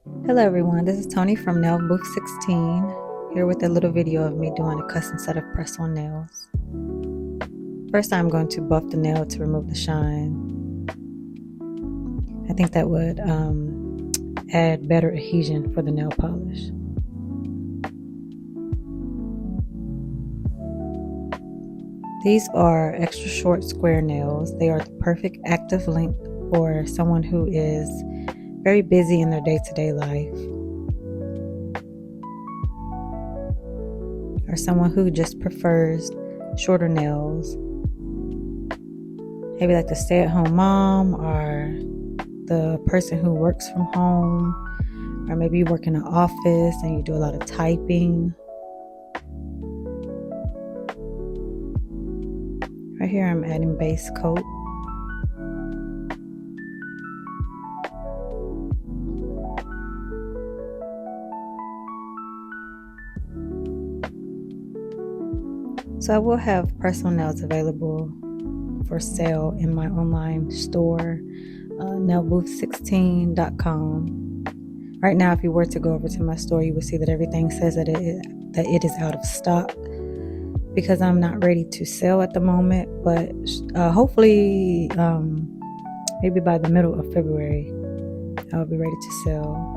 Hello everyone, this is Tony from Nail Booth 16, here with a little video of me doing a custom set of press-on nails. First I'm going to buff the nail to remove the shine. I think that would add better adhesion for the nail polish. These are extra short square nails. They are the perfect active length for someone who is very busy in their day-to-day life, or someone who just prefers shorter nails. Maybe like the stay-at-home mom, or the person who works from home, or maybe you work in an office and you do a lot of typing. Right here I'm adding base coat. So I will have press-on nails available for sale in my online store, nailbooth16.com. Right now, if you were to go over to my store, you would see that everything says that it is out of stock because I'm not ready to sell at the moment. But hopefully, maybe by the middle of February, I'll be ready to sell.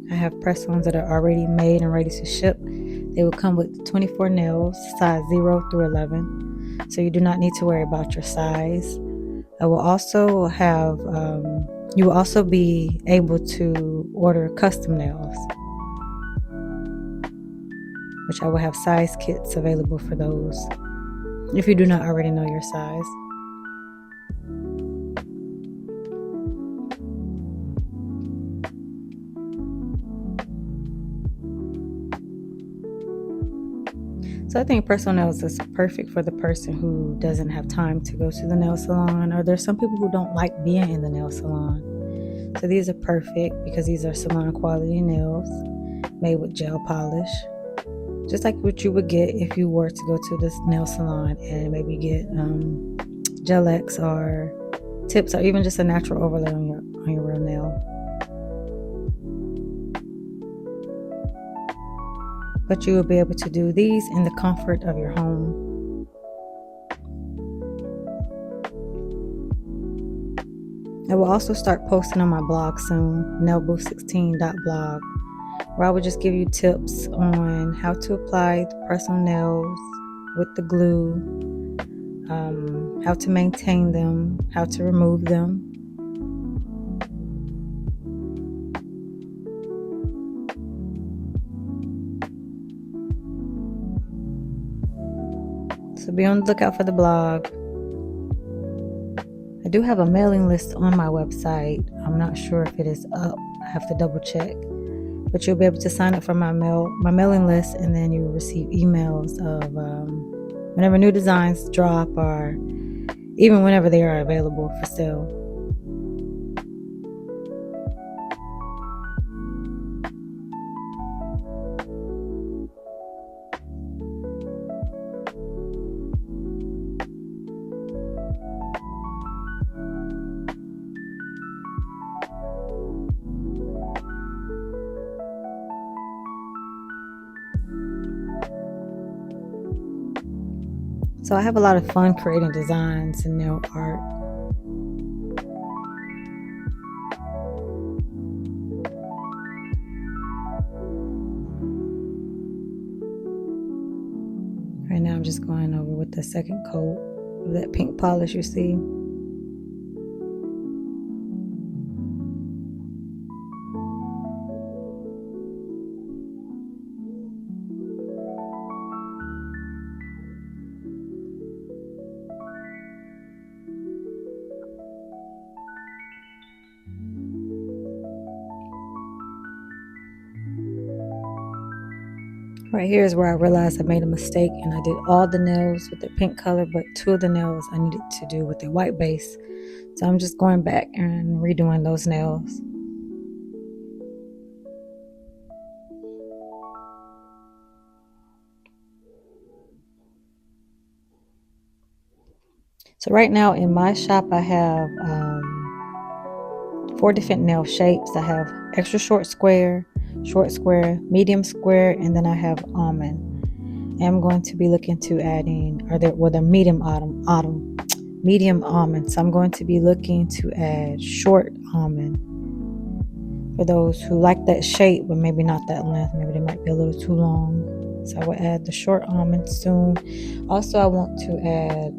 I have press-ons that are already made and ready to ship. They will come with 24 nails, size 0 through 11, so you do not need to worry about your size. I will also have, you will also be able to order custom nails, which I will have size kits available for those, if you do not already know your size. So I think press-on nails is perfect for the person who doesn't have time to go to the nail salon, or there's some people who don't like being in the nail salon. So these are perfect because these are salon quality nails made with gel polish, just like what you would get if you were to go to this nail salon and maybe get Gel-X or tips, or even just a natural overlay on your real nail. But you will be able to do these in the comfort of your home. I will also start posting on my blog soon, nailbooth16.blog, where I will just give you tips on how to apply the press-on nails with the glue, how to maintain them, how to remove them. So be on the lookout for the blog. I do have a mailing list on my website. I'm not sure if it is up. I have to double check. But you'll be able to sign up for my mailing list, and then you will receive emails of whenever new designs drop, or even whenever they are available for sale. So I have a lot of fun creating designs and nail art. Right now I'm just going over with the second coat of that pink polish you see. Right here is where I realized I made a mistake, and I did all the nails with the pink color, but 2 of the nails I needed to do with a white base. So I'm just going back and redoing those nails. So right now in my shop, I have 4 different nail shapes. I have extra short square, medium square, and then I have almond. And I'm going to be looking to adding, they're medium almond. So I'm going to be looking to add short almond for those who like that shape, but maybe not that length. Maybe they might be a little too long. So I will add the short almond soon. Also, I want to add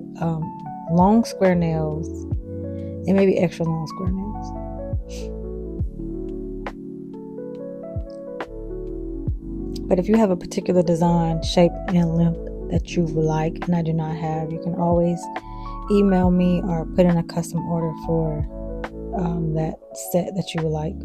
long square nails and maybe extra long square nails. But if you have a particular design, shape, and length that you would like and I do not have, you can always email me or put in a custom order for that set that you would like.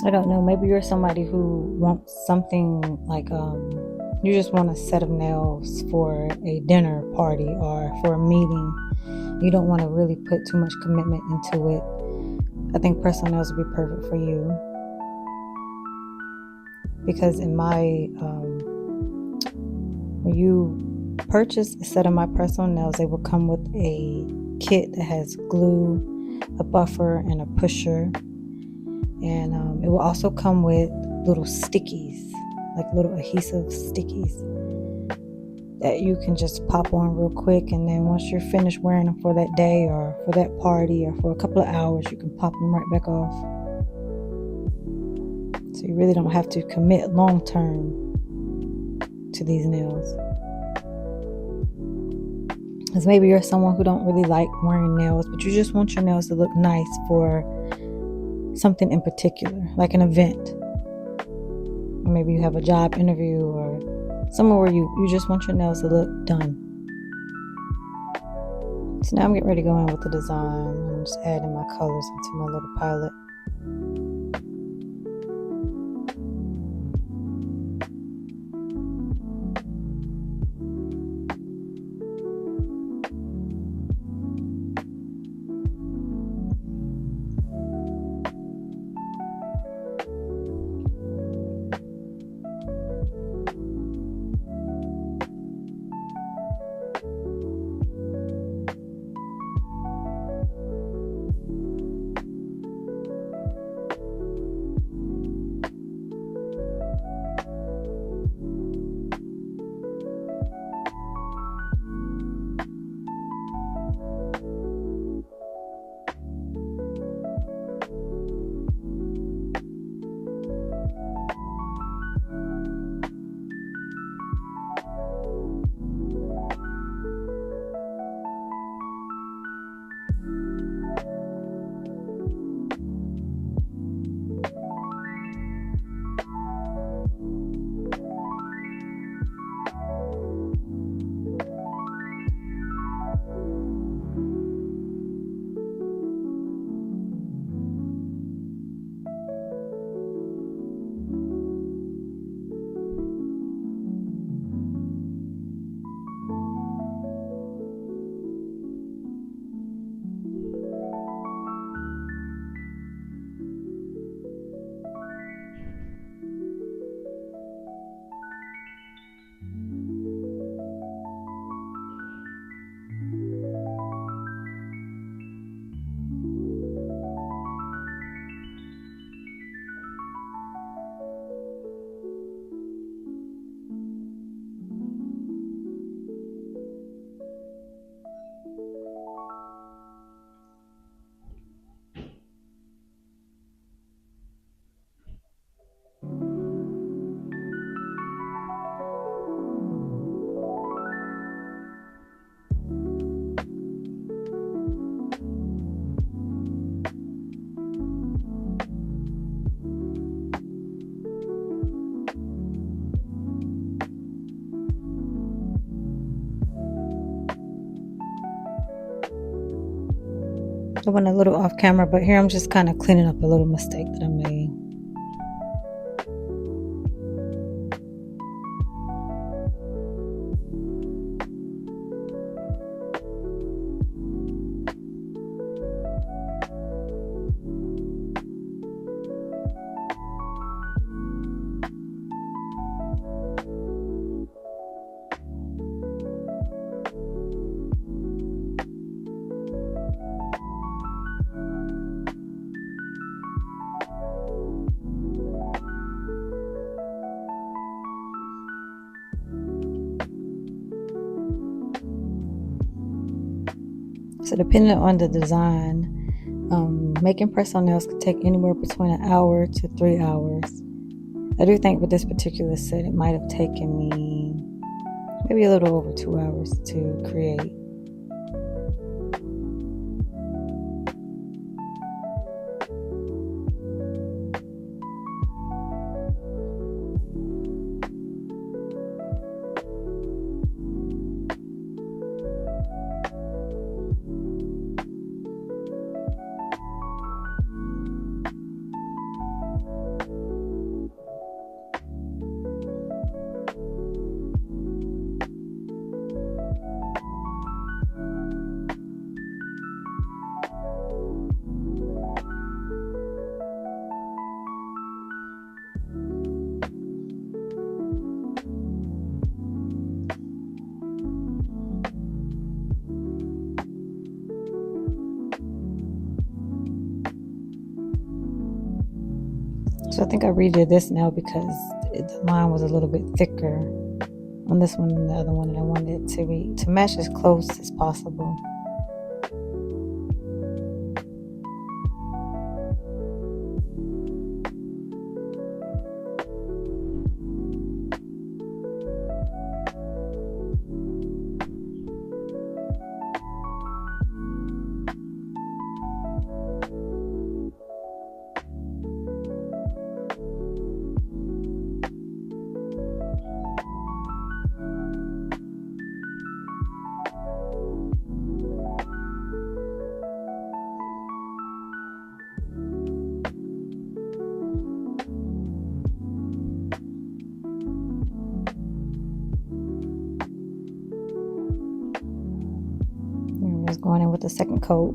I don't know, maybe you're somebody who wants something like you just want a set of nails for a dinner party or for a meeting. You don't want to really put too much commitment into it. I think personal nails would be perfect for you. Because in my when you purchase a set of my personal nails, they will come with a kit that has glue, a buffer, and a pusher. And it will also come with little stickies, like little adhesive stickies that you can just pop on real quick. And then once you're finished wearing them for that day or for that party or for a couple of hours, you can pop them right back off. So you really don't have to commit long term to these nails. Because maybe you're someone who don't really like wearing nails, but you just want your nails to look nice for something in particular, like an event, or maybe you have a job interview or somewhere where you just want your nails to look done. So now I'm getting ready to go in with the design. I'm just adding my colors into my little palette. I went a little off camera, but here I'm just kind of cleaning up a little mistake that I made. So depending on the design, making press-on nails could take anywhere between an hour to 3 hours. I do think with this particular set, it might have taken me maybe a little over 2 hours to create. So I think I redid this nail because the line was a little bit thicker on this one than the other one, and I wanted it to match as close as possible. Just going in with the second coat.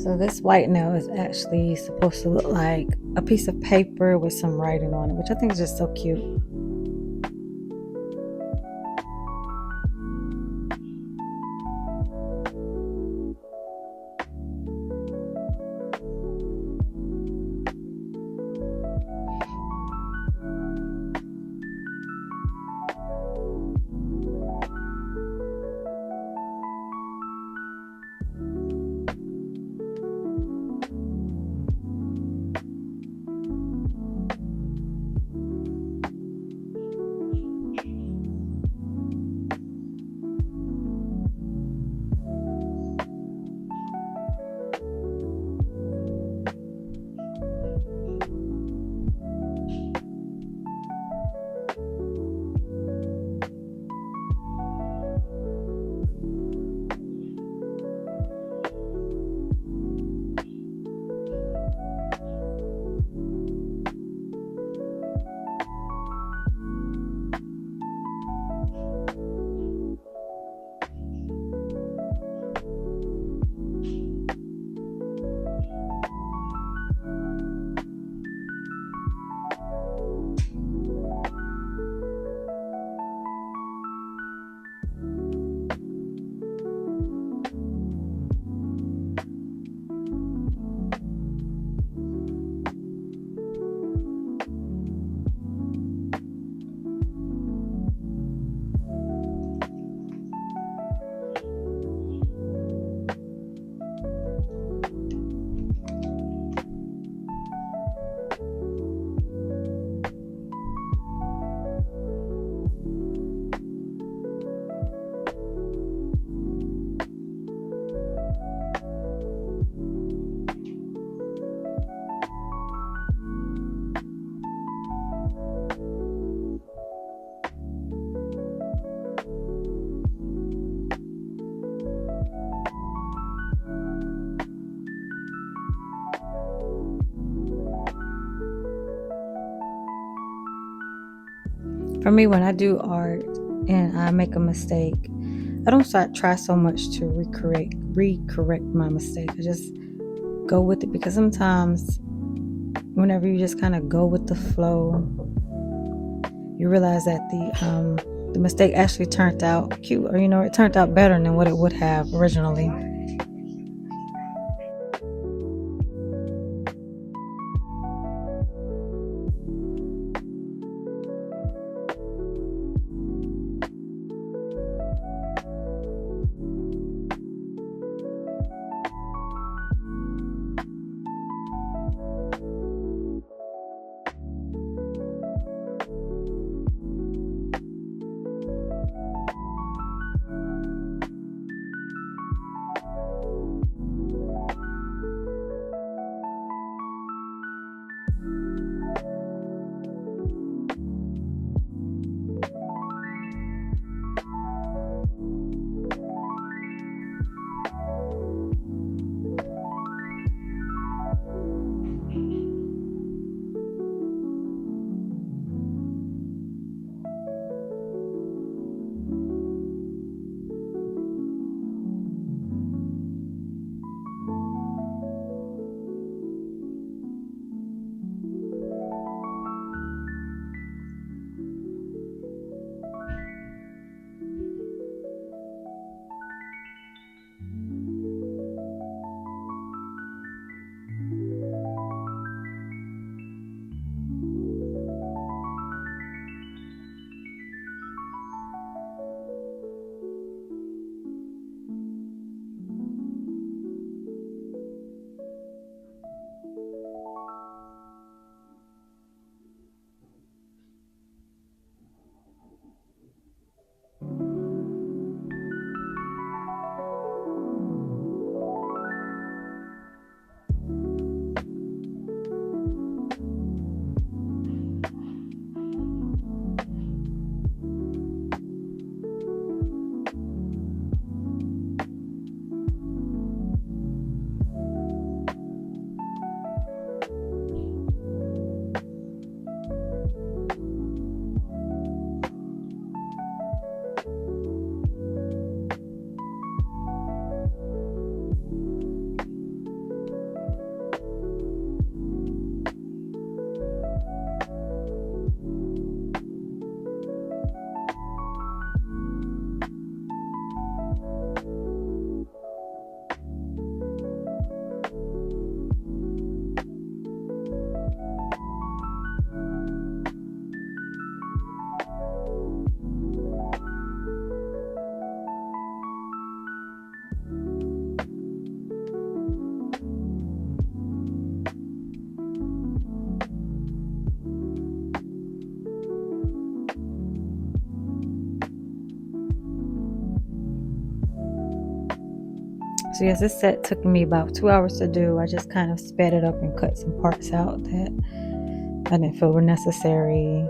So this white nail is actually supposed to look like a piece of paper with some writing on it, which I think is just so cute. For me, when I do art and I make a mistake, I don't try so much to recorrect my mistake. I just go with it, because sometimes whenever you just kind of go with the flow, you realize that the mistake actually turned out cute, or it turned out better than what it would have originally. So yes, this set took me about 2 hours to do. I just kind of sped it up and cut some parts out that I didn't feel were necessary.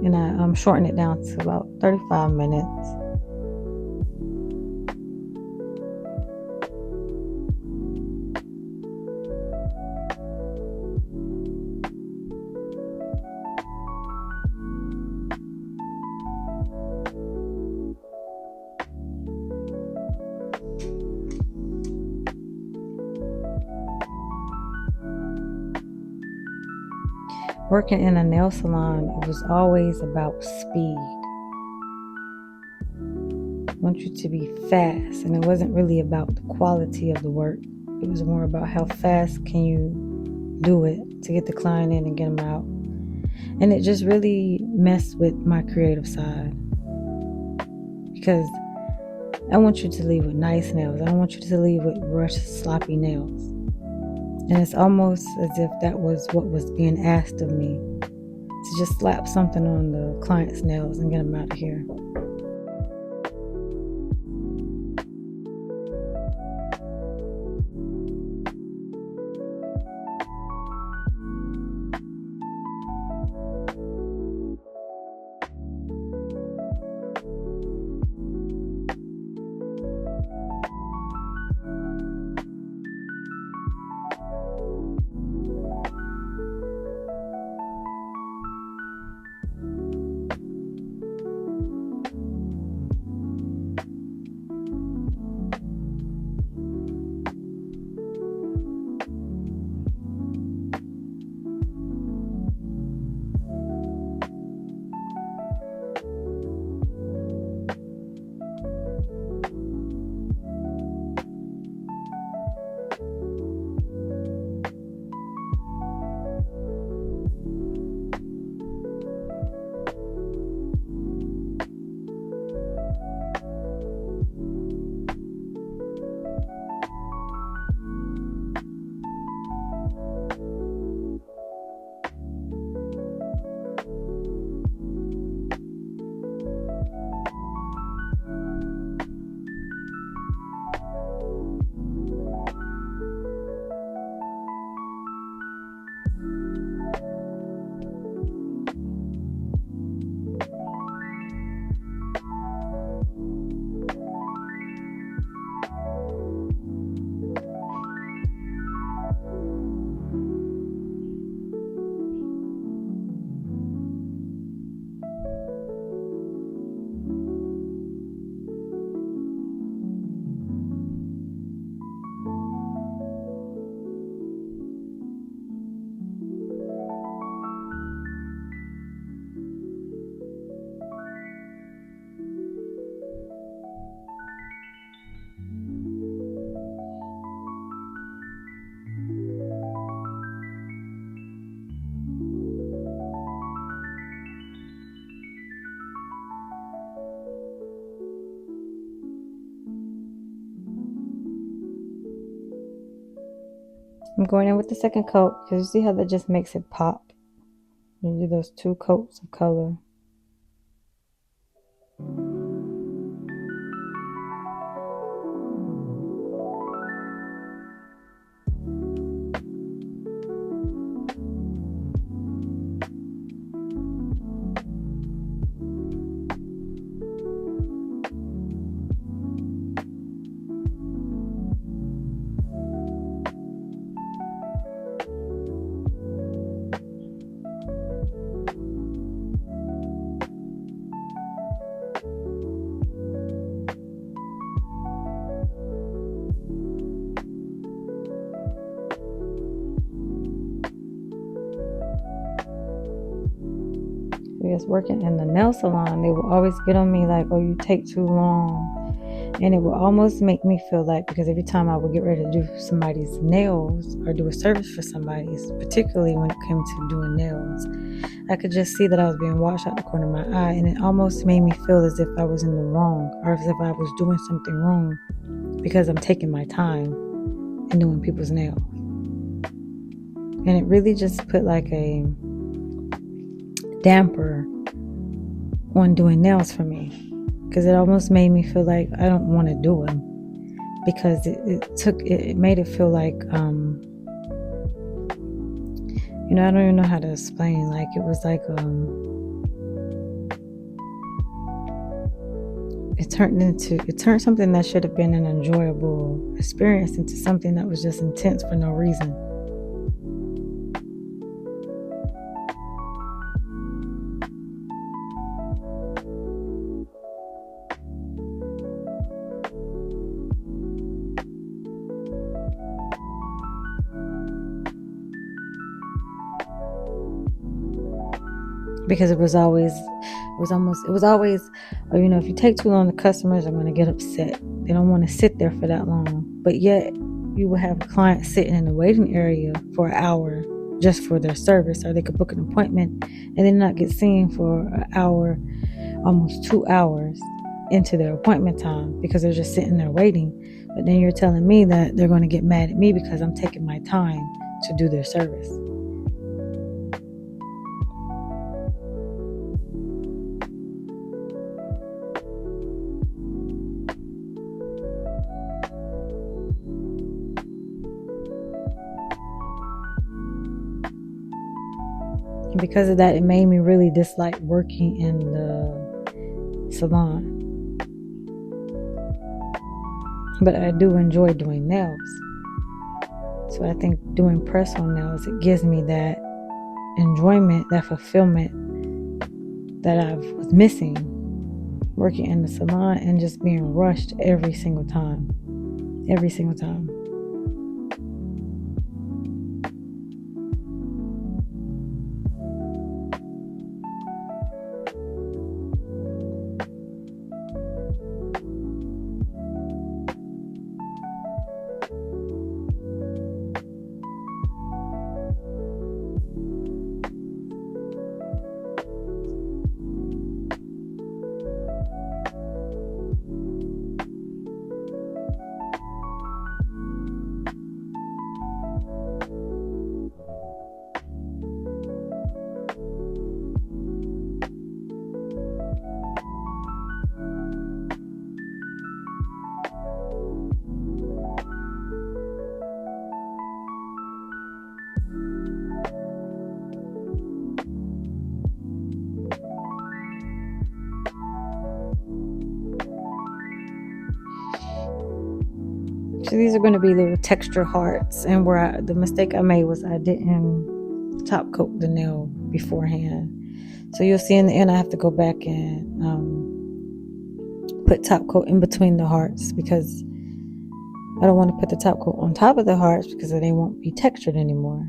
And I shortened it down to about 35 minutes. Working in a nail salon, it was always about speed. I want you to be fast, and it wasn't really about the quality of the work. It was more about how fast can you do it to get the client in and get them out. And it just really messed with my creative side, because I want you to leave with nice nails. I don't want you to leave with rushed, sloppy nails. And it's almost as if that was what was being asked of me, to just slap something on the client's nails and get them out of here. I'm going in with the second coat because you see how that just makes it pop. You do those 2 coats of color. Because working in the nail salon, they will always get on me like, oh, you take too long. And it will almost make me feel like, because every time I would get ready to do somebody's nails or do a service for somebody, particularly when it came to doing nails, I could just see that I was being watched out the corner of my eye, and it almost made me feel as if I was in the wrong, or as if I was doing something wrong, because I'm taking my time and doing people's nails. And it really just put like a damper on doing nails for me, because it almost made me feel like I don't want to do them. because it made it feel like, I don't even know how to explain. Like, it was like, it turned something that should have been an enjoyable experience into something that was just intense for no reason. Because it was always, if you take too long, the customers are going to get upset. They don't want to sit there for that long. But yet, you will have clients sitting in the waiting area for an hour just for their service, or they could book an appointment and then not get seen for an hour, almost 2 hours into their appointment time because they're just sitting there waiting. But then you're telling me that they're going to get mad at me because I'm taking my time to do their service. And because of that, it made me really dislike working in the salon. But I do enjoy doing nails. So I think doing press-on nails, it gives me that enjoyment, that fulfillment that I was missing working in the salon and just being rushed every single time. Every single time. So these are going to be little texture hearts, and the mistake I made was I didn't top coat the nail beforehand. So you'll see in the end I have to go back and put top coat in between the hearts because I don't want to put the top coat on top of the hearts because they won't be textured anymore.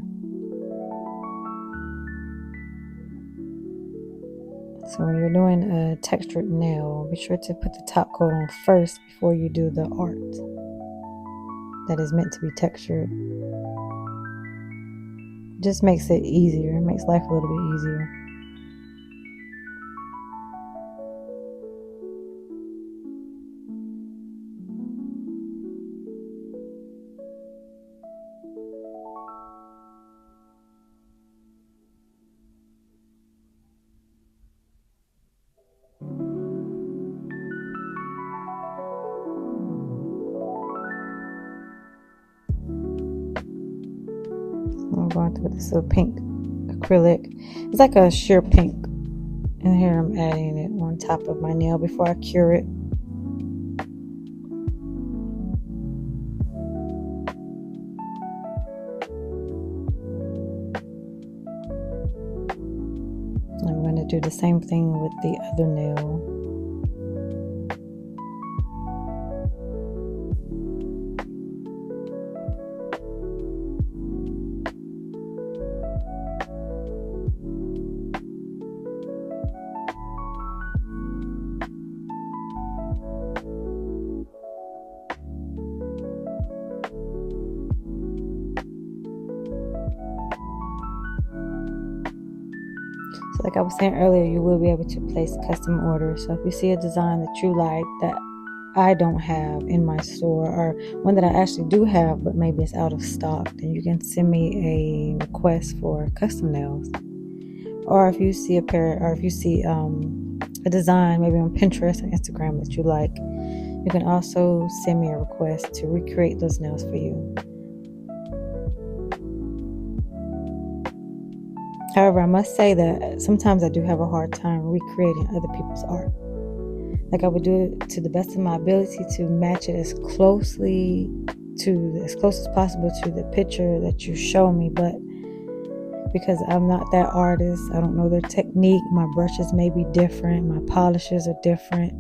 So when you're doing a textured nail, be sure to put the top coat on first before you do the art that is meant to be textured. Just makes it easier. It makes life a little bit easier. I'm going through this little pink acrylic. It's like a sheer pink. And here I'm adding it on top of my nail before I cure it. I'm going to do the same thing with the other nail. So like I was saying earlier, you will be able to place custom orders. So if you see a design that you like that I don't have in my store, or one that I actually do have but maybe it's out of stock, then you can send me a request for custom nails. Or if you see a design maybe on Pinterest or Instagram that you like, You can also send me a request to recreate those nails for you. However, I must say that sometimes I do have a hard time recreating other people's art. Like, I would do it to the best of my ability to match it as close as possible to the picture that you show me, but because I'm not that artist, I don't know their technique, my brushes may be different, my polishes are different.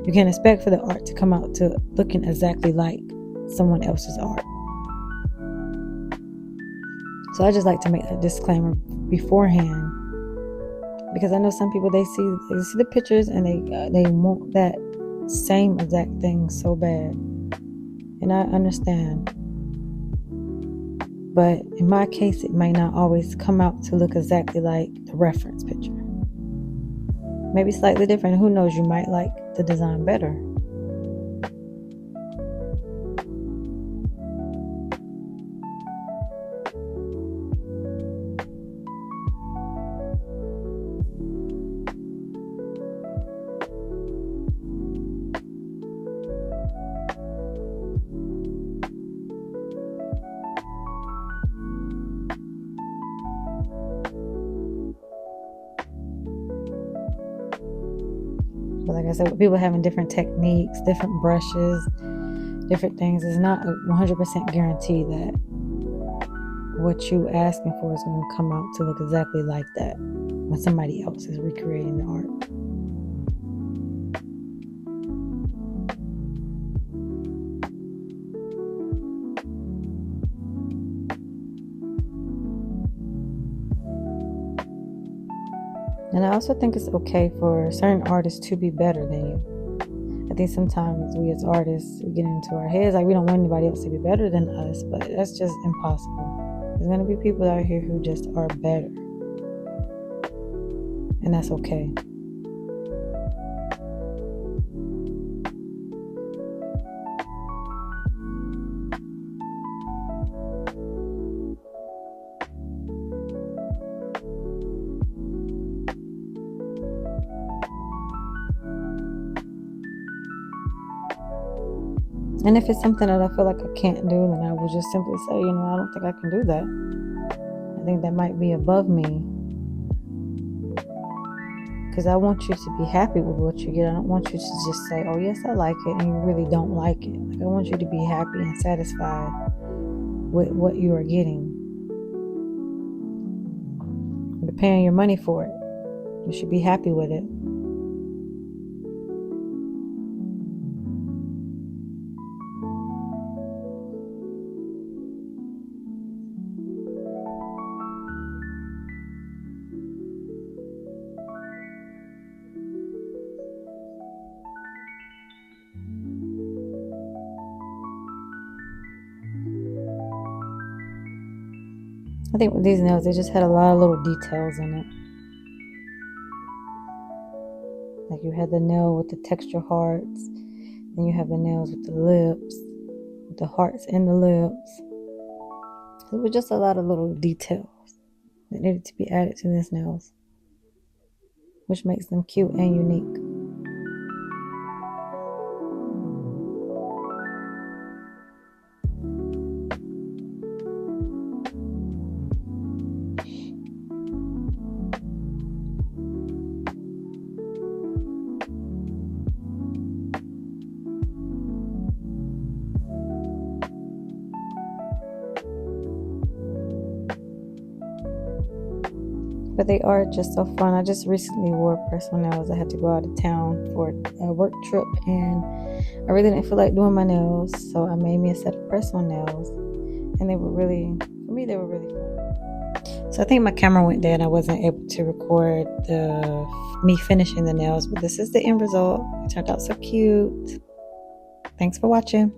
You can't expect for the art to come out to looking exactly like someone else's art. So I just like to make that disclaimer beforehand, because I know some people, they see the pictures and they want that same exact thing so bad, and I understand. But in my case, it may not always come out to look exactly like the reference picture. Maybe slightly different. Who knows? You might like the design better. But like I said, with people having different techniques, different brushes, different things, it's not a 100% guarantee that what you asking for is going to come out to look exactly like that when somebody else is recreating the art. And I also think it's okay for certain artists to be better than you. I think sometimes we as artists, we get into our heads like we don't want anybody else to be better than us, but that's just impossible. There's going to be people out here who just are better, and that's okay. And if it's something that I feel like I can't do, then I will just simply say, I don't think I can do that. I think that might be above me. Because I want you to be happy with what you get. I don't want you to just say, oh, yes, I like it, and you really don't like it. Like, I want you to be happy and satisfied with what you are getting. You're paying your money for it. You should be happy with it. I think with these nails, they just had a lot of little details in it. Like, you had the nail with the texture hearts, then you have the nails with the lips, with the hearts in the lips. It was just a lot of little details that needed to be added to these nails, which makes them cute and unique. But they are just so fun. I just recently wore press-on nails. I had to go out of town for a work trip, and I really didn't feel like doing my nails, so I made me a set of press-on nails, and they were really fun. So I think my camera went dead. I wasn't able to record me finishing the nails, but this is the end result. It turned out so cute. Thanks for watching.